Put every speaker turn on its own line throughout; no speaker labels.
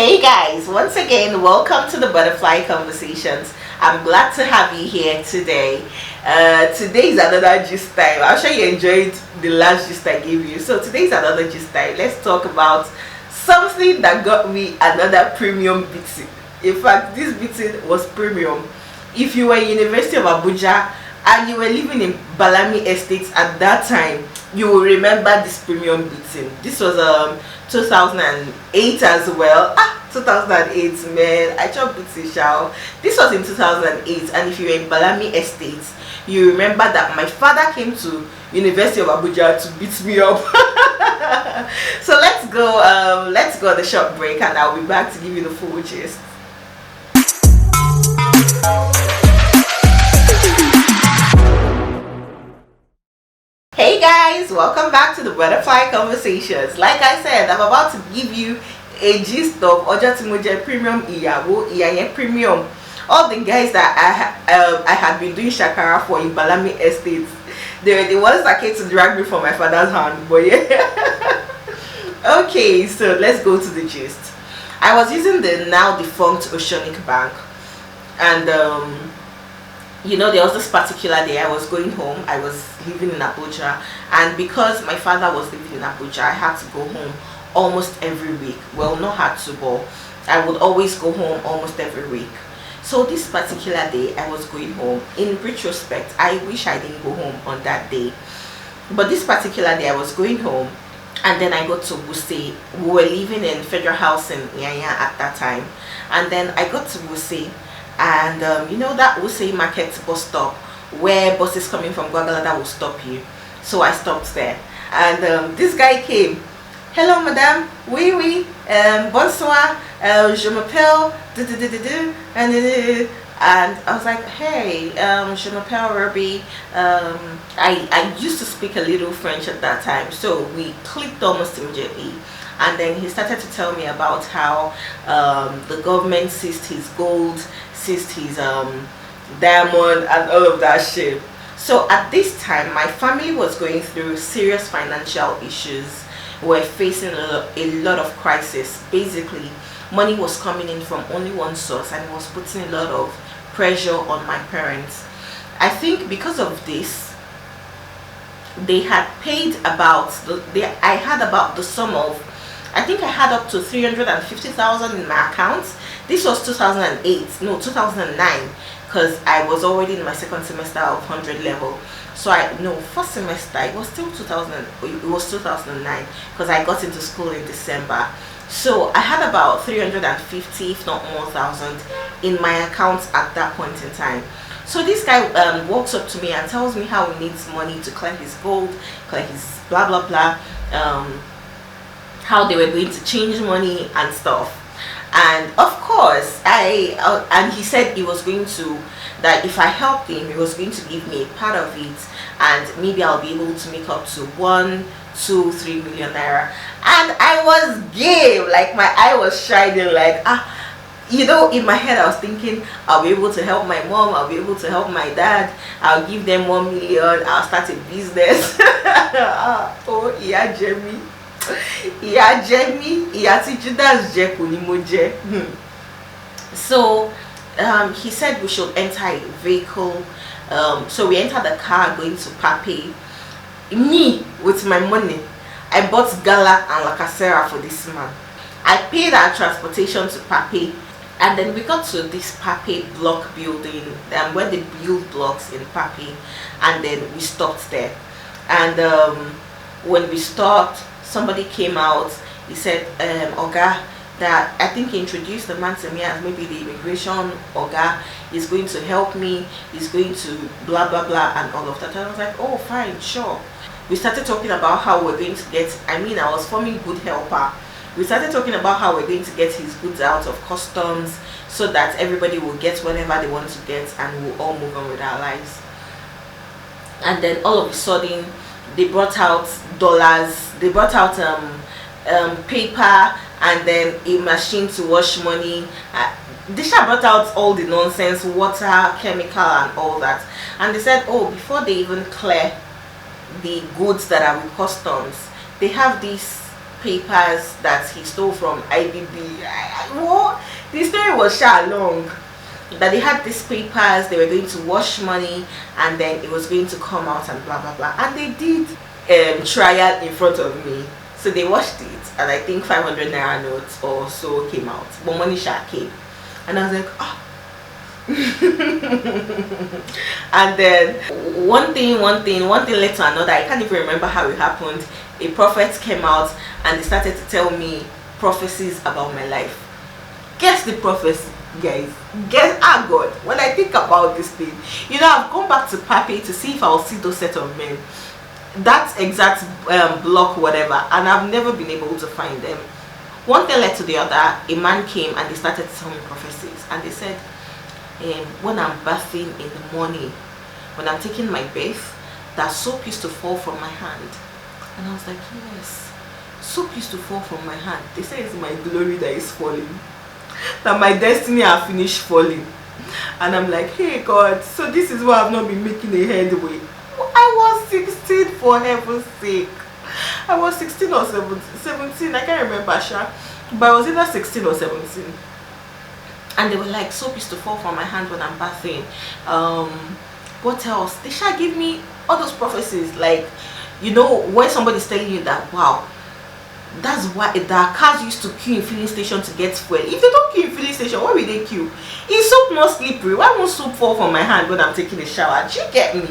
Hey guys, once again, welcome to the Butterfly Conversations. I'm glad to have you here today. Today is another gist time. I'm sure you enjoyed the last gist I gave you. So today is another gist time. Let's talk about something that got me another premium beating. In fact, this beating was premium. If you were in University of Abuja and you were living in Balami Estates at that time, you will remember this premium beating. This was 2008 as well. 2008, man, I chopped beating shall. This was in 2008, and if you were in Balami Estates, you remember that my father came to University of Abuja to beat me up. So let's go on the short break, and I'll be back to give you the full gist. Hey guys, welcome back to the Butterfly Conversations. Like I said, I'm about to give you a gist of Ojatimoje Premium Iyawo Premium. All the guys that I had been doing shakara for in Balami Estates, they were the ones that came to drag me from my father's hand. But yeah. Okay, so let's go to the gist. I was using the now defunct Oceanic Bank, and you know, there was this particular day I was going home. I was living in Abuja, and because my father was living in Abuja, I had to go home almost every week. Well, not had to, but I would always go home almost every week. So this particular day I was going home. In retrospect, I wish I didn't go home on that day, but this particular day I was going home, and then I got to Wuse. We were living in Federal House in Yanya at that time, and then I got to Wuse. And you know that Wuse Market bus stop where buses coming from Guagalada will stop you. So I stopped there, and this guy came. Hello madame, oui, bonsoir, je m'appelle and I was like, hey, je m'appelle Ruby. I used to speak a little French at that time, so we clicked almost immediately. And then he started to tell me about how the government seized his gold, seized his diamond, and all of that shit. So at this time, my family was going through serious financial issues. We were facing a lot of crisis. Basically, money was coming in from only one source, and it was putting a lot of pressure on my parents. I think because of this, they had paid about I had about the sum of, I think I had up to 350,000 in my account. This was 2008, no, 2009, because I was already in my second semester of 100 level. So first semester, it was still 2009, because I got into school in December. So I had about 350, if not more, thousand in my account at that point in time. So this guy walks up to me and tells me how he needs money to clear his gold, clear his blah blah blah, how they were going to change money and stuff. And of course and he said he was going to, that if I helped him, he was going to give me a part of it, and maybe I'll be able to make up to 1, 2, 3 million naira. And I was game, like my eye was shining, like you know, in my head I was thinking, I'll be able to help my mom, I'll be able to help my dad, I'll give them 1 million, I'll start a business. Oh yeah, Jamie. Yeah, Jamie. Yeah, that's so he said we should enter a vehicle. So we entered the car going to Pape. Me, with my money, I bought gala and lacasera for this man. I paid our transportation to Pape, and then we got to this Pape block building, where they build blocks in Pape, and then we stopped there. And when we stopped, somebody came out. He said, Oga, that I think he introduced the man to me as maybe the immigration Oga. He's going to help me, he's going to blah blah blah and all of that. And I was like, oh fine, sure. We started talking about how we're going to get, I was forming good helper. We started talking about how we're going to get his goods out of customs so that everybody will get whatever they want to get, and we'll all move on with our lives. And then all of a sudden, they brought out dollars, they brought out paper, and then a machine to wash money. They brought out all the nonsense, water, chemical, and all that. And they said, oh, before they even clear the goods that are with customs, they have this papers that he stole from IBB. What? The story was short long. That they had these papers, they were going to wash money, and then it was going to come out and blah blah blah. And they did trial in front of me. So they washed it, and I think 500 naira notes or so came out. But money shot came, and I was like, oh. And then one thing led to another. I can't even remember how it happened. A prophet came out and they started to tell me prophecies about my life. Guess the prophecy, guys. Guess, God, when I think about this thing, I've gone back to Papi to see if I'll see those set of men, that exact block, whatever, and I've never been able to find them. One thing led to the other. A man came and they started to tell me prophecies, and they said, when I'm bathing in the morning, when I'm taking my bath, that soap used to fall from my hand. And I was like, yes, soap used to fall from my hand. They say it's my glory that is falling, that my destiny has finished falling. And I'm like, hey God, so this is why I've not been making a headway. I was 16, for heaven's sake. I was 16 or 17, I can't remember, Sha, but I was either 16 or 17. And they were like, soap used to fall from my hand when I'm bathing. What else? They shall give me all those prophecies, like, when somebody's telling you that, wow, that's why the cars used to queue in filling station to get fuel. If they don't queue in filling station, why will they queue? Is soap not slippery? Why won't soap fall from my hand when I'm taking a shower? Do you get me?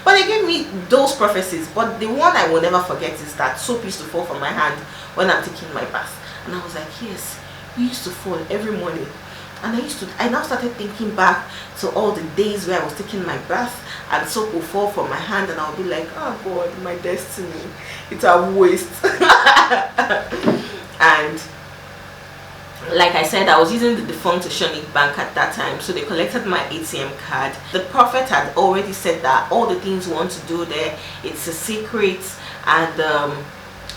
But they gave me those prophecies. But the one I will never forget is that soap used to fall from my hand when I'm taking my bath. And I was like, yes, it used to fall every morning. And I now started thinking back to all the days where I was taking my bath and soap will fall from my hand, and I'll be like, oh God, my destiny, it's a waste. And like I said, I was using the defunct Oceanic Bank at that time, so they collected my ATM card. The prophet had already said that all the things we want to do there, it's a secret, and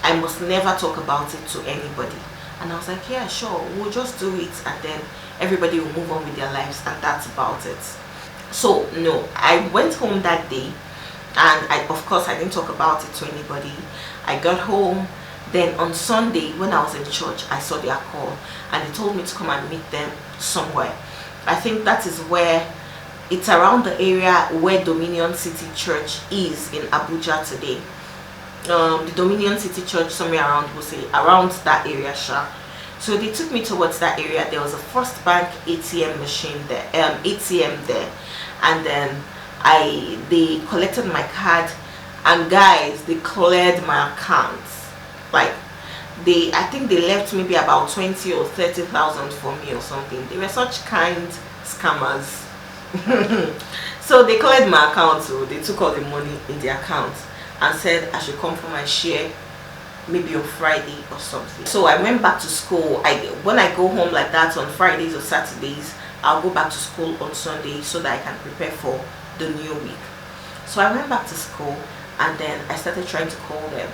I must never talk about it to anybody. And I was like, yeah, sure, we'll just do it, and then everybody will move on with their lives, and that's about it. So no, I went home that day, and of course I didn't talk about it to anybody. I got home. Then on Sunday, when I was in church, I saw their call, and they told me to come and meet them somewhere. I think that is where, it's around the area where Dominion City Church is in Abuja today. The Dominion City Church, somewhere around, we'll say around that area, sure. So they took me towards that area. There was a First Bank ATM machine there, ATM there, and then they collected my card, and guys, they cleared my accounts. Like, I think they left maybe about 20 or 30,000 for me or something. They were such kind scammers. So they cleared my account, so they took all the money in the account and said I should come for my share maybe on Friday or something. So I went back to school. When I go home like that on Fridays or Saturdays, I'll go back to school on Sunday so that I can prepare for the new week. So I went back to school, and then I started trying to call them.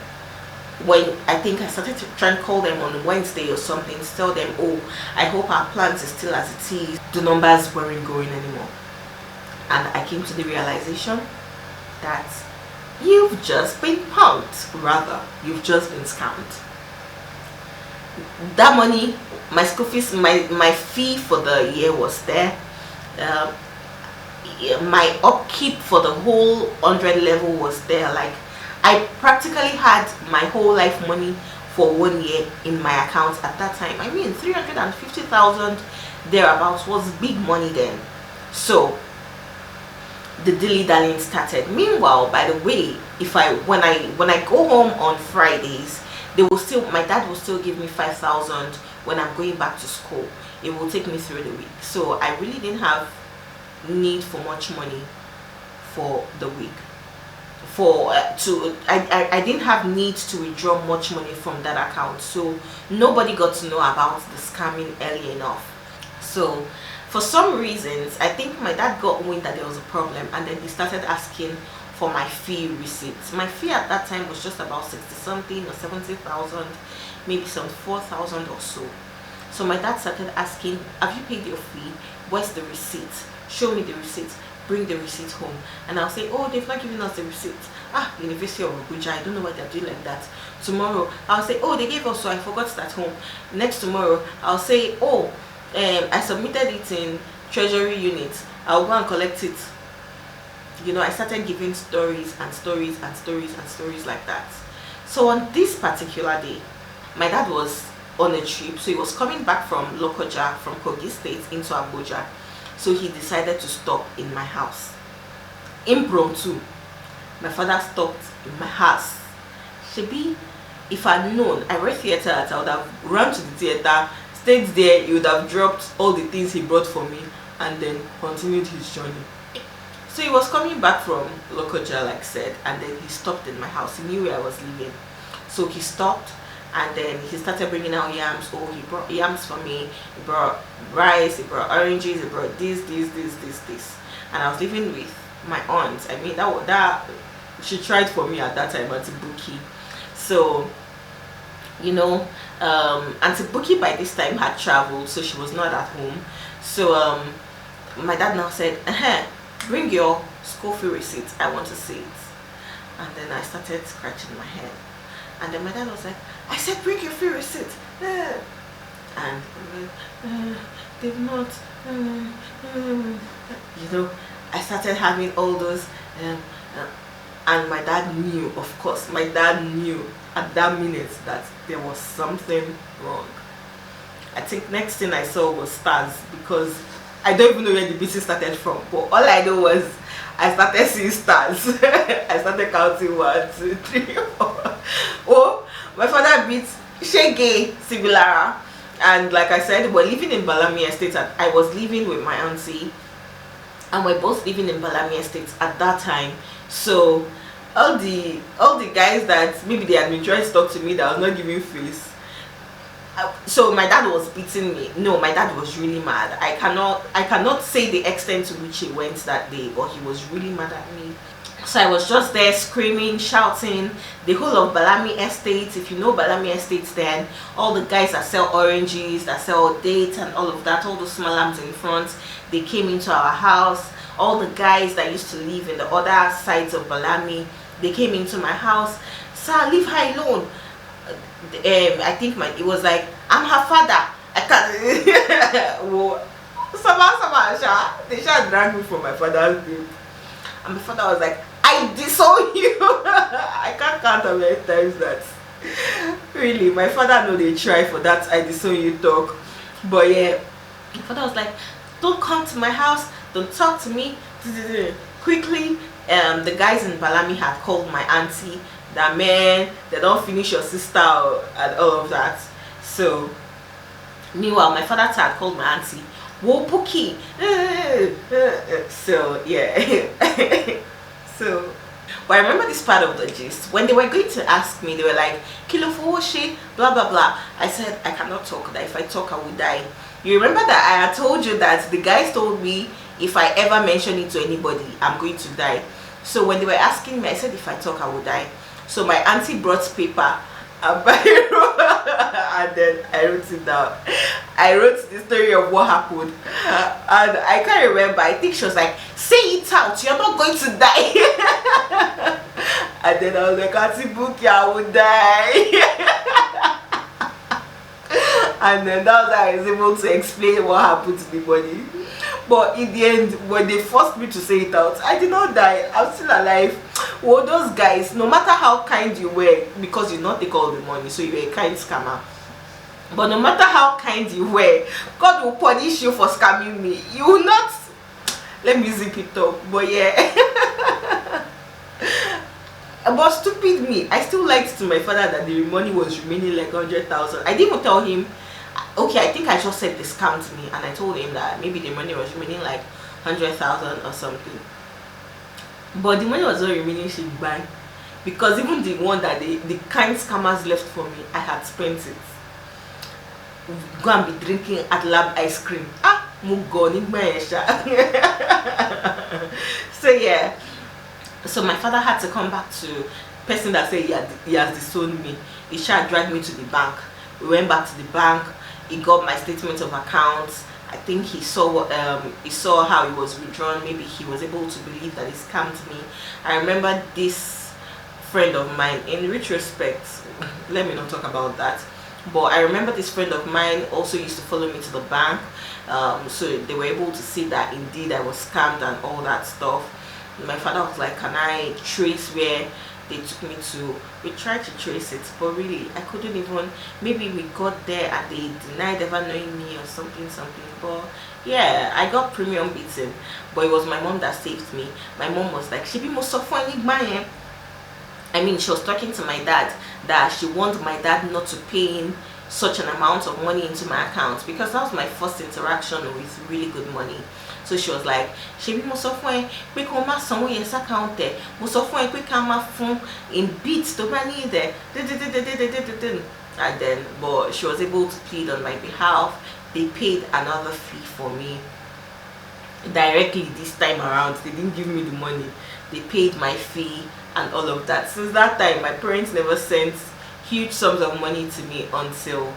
I think I started to try and call them on Wednesday or something to tell them, oh, I hope our plans is still as it is. The numbers weren't going anymore, and I came to the realization that you've just been punked, rather you've just been scammed. That money, my school fees, my fee for the year was there. My upkeep for the whole 100 level was there. Like, I practically had my whole life money for 1 year in my account at that time. I mean, 350,000 thereabouts was big money then. So the dilly-dallying started. Meanwhile, by the way, when I go home on Fridays, my dad will still give me 5,000 when I'm going back to school. It will take me through the week. So I really didn't have need for much money for the week. I didn't have need to withdraw much money from that account, so nobody got to know about the scamming early enough. So for some reasons, I think my dad got wind that there was a problem, and then he started asking for my fee receipts. My fee at that time was just about 60 something or 70,000, maybe some 4,000 or so. So my dad started asking, have you paid your fee? Where's the receipt? Show me the receipt. bring the receipt home. And I'll say, oh, they've not given us the receipt. Ah, University of Abuja, I don't know why they're doing like that. Tomorrow, I'll say, oh, they gave us, so I forgot it at home. Next tomorrow, I'll say, oh, I submitted it in treasury unit. I'll go and collect it. You know, I started giving stories and stories and stories and stories like that. So on this particular day, my dad was on a trip, so he was coming back from Lokoja, from Kogi State into Abuja. So he decided to stop in my house. Impromptu. My father stopped in my house. Shebi, if I'd known, I read theatre, I would have run to the theatre, stayed there, he would have dropped all the things he brought for me and then continued his journey. So he was coming back from Lokoja, like I said, and then he stopped in my house. He knew where I was living. So he stopped and then he started bringing out yams. Oh, he brought yams for me, he brought rice, he brought oranges, he brought this. And I was living with my aunt. I mean, that she tried for me at that time, Auntie Buki. So, you know, Auntie Buki by this time had traveled, so she was not at home. So my dad now said, bring your school fee receipt, I want to see it. And then I started scratching my head. And then my dad was like, I said bring your fee receipt. And they've not, you know, I started having all those, and my dad knew, of course, my dad knew at that minute that there was something wrong. I think next thing I saw was stars, because I don't even know where the beating started from, but all I know was I started seeing stars. I started counting 1, 2, 3, 4. Oh, my father beat Shege Sibilara, and like I said, we're living in Balami Estate. I was living with my auntie, and we're both living in Balami Estate at that time. So all the guys that maybe they had been trying to talk to me that was not giving face. So my dad was beating me. No, my dad was really mad. I cannot say the extent to which he went that day, but he was really mad at me. So I was just there screaming, shouting. The whole of Balami Estate, if you know Balami Estates, then all the guys that sell oranges, that sell dates and all of that, all those malams in front, they came into our house. All the guys that used to live in the other sides of Balami, they came into my house. Sir, leave her alone. I think it was like, I'm her father. I can't. Well, they shall drag me from my father's grave. And my father was like, I disown you. I can't count how many times that. Really, my father know they try for that I disown you talk. But yeah, my father was like, don't come to my house, don't talk to me. Quickly, the guys in Balami had called my auntie. That man, they don't finish your sister and all of that. So meanwhile, my father had called my auntie, whoa Buki. So yeah. So but I remember this part of the gist. When they were going to ask me, they were like, Kilo for shit, blah blah blah. I said I cannot talk, that if I talk I will die. You remember that I had told you that the guys told me if I ever mention it to anybody, I'm going to die. So when they were asking me, I said if I talk I will die. So my auntie brought paper and biro, and then I wrote it down. I wrote the story of what happened, and I can't remember. I think she was like, say it out, you're not going to die. And then I was like, Auntie Buki, I will die. And then that was how I was able to explain what happened to the body. But in the end, when they forced me to say it out, I did not die. I'm still alive. Well, those guys, no matter how kind you were, because you did not take all the money, so you were a kind scammer. But no matter how kind you were, God will punish you for scamming me. You will not. Let me zip it up. But yeah. But stupid me, I still lied to my father that the money was remaining like 100,000. I didn't even tell him. Okay, I think I just said they scammed me, and I told him that maybe the money was remaining like 100,000 or something. But the money was not remaining shit by, because even the one that the kind scammers left for me, I had spent it. Go and be drinking at lab ice cream. Ah, so yeah. So my father had to come back to person that said he has disowned me. He tried to drag me to the bank. We went back to the bank. He got my statement of accounts I think he saw how it was withdrawn. Maybe he was able to believe that he scammed me. I remember this friend of mine, in retrospect, let me not talk about that, but I remember this friend of mine also used to follow me to the bank, so they were able to see that indeed I was scammed and all that stuff. My father was like, can I trace where they took me to? We tried to trace it, but really I couldn't even. Maybe we got there and they denied ever knowing me or something. But yeah, I got premium beaten, but it was my mom that saved me. My mom was like, she be most of fun. I mean, she was talking to my dad that she wanted my dad not to pay in such an amount of money into my account, because that was my first interaction with really good money. So she was like, she be most of when we come out somewhere yes account there, most of when we come out from in beats to money there, and then but she was able to plead on my behalf. They paid another fee for me directly this time around. They didn't give me the money, they paid my fee and all of that. Since that time, my parents never sent huge sums of money to me until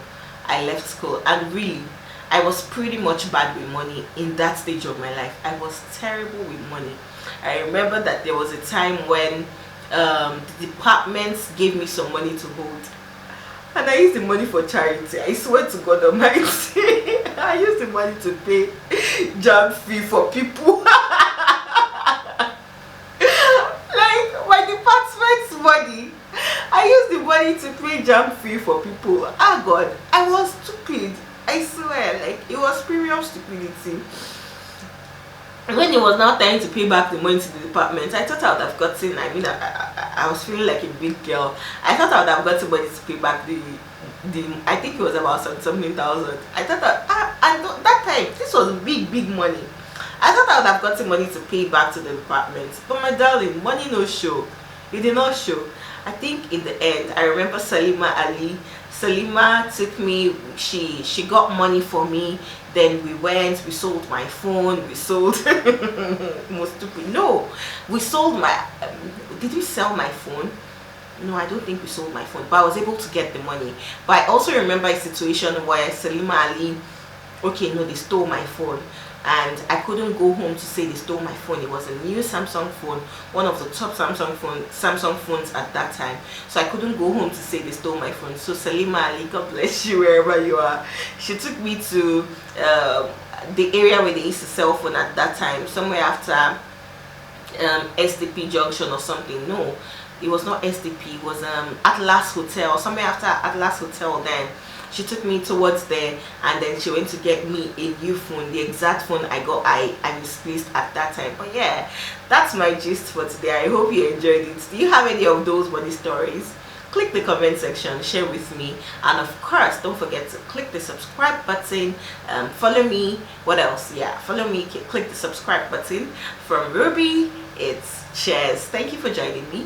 I left school. And really, I was pretty much bad with money in that stage of my life. I was terrible with money. I remember that there was a time when the departments gave me some money to hold, and I used the money for charity. I swear to God Almighty. I used the money to pay jam fee for people. Like my department's money, I used the money to pay jam fee for people. Ah God, I was stupid. I swear, like it was premium stupidity. When it was now time to pay back the money to the department, I thought I would have gotten. I mean, I was feeling like a big girl. I thought I would have gotten money to pay back the. I think it was about something thousand. I thought that, and that time this was big money. I thought I would have gotten money to pay back to the department, but my darling, money no show. It did not show. I think in the end, I remember Salima Ali. Salima took me. She got money for me. Then we sold my phone. We sold most stupid. No, we sold my. Did we sell my phone? No, I don't think we sold my phone, but I was able to get the money. But I also remember a situation where Salima Ali, okay, no, they stole my phone, and I couldn't go home to say they stole my phone. It was a new Samsung phone, one of the top Samsung phones at that time. So I couldn't go home to say they stole my phone. So Salima Ali, God bless you wherever you are, she took me to the area where they used to sell phone at that time, somewhere after SDP Junction or something. No, it was not SDP, it was Atlas Hotel, somewhere after Atlas Hotel. Then she took me towards there, and then she went to get me a new phone, the exact phone I got. I misplaced at that time. But yeah, that's my gist for today. I hope you enjoyed it. Do you have any of those money stories? Click the comment section, share with me, and of course don't forget to click the subscribe button. Follow me. What else? Yeah, follow me. Click the subscribe button. From Ruby, it's cheers. Thank you for joining me.